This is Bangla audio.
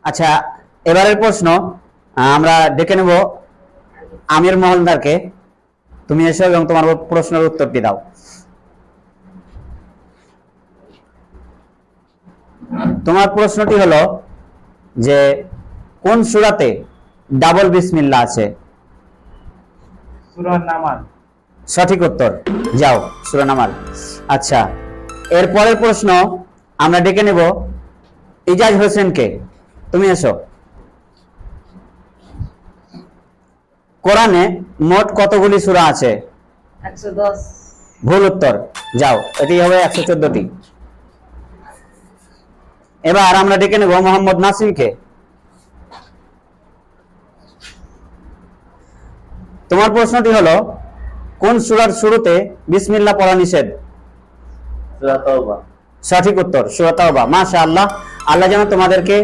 আচ্ছা, এবারের প্রশ্ন আমরা ডেকে নেব আমির মহলদারকে। তুমি এসো এবং তোমার প্রশ্নের উত্তরটি দাও। তোমার প্রশ্নটি হলো যে কোন সূরাতে ডাবল বিসমিল্লাহ আছে? সূরা নামাল। সঠিক উত্তর, যাও সূরা নামাল। আচ্ছা, এর পরের প্রশ্ন আমরা ডেকে নেব ইজাজ হোসেনকে। তুমি এসো। কোরআনে মোট কতগুলি সূরা আছে? 110। ভুল উত্তর, যাও, এটি হবে 114টি। এবার আমরা ডেকে নেব মোহাম্মদ নাসিমকে। তোমার প্রশ্নটি হলো কোন সূরার শুরুতে বিসমিল্লাহ পড়া নিষেধ? সূরা তাওবা। সঠিক উত্তর, সূরা তাওবা। মাশাআল্লাহ, আল্লাহ যেন তোমাদেরকে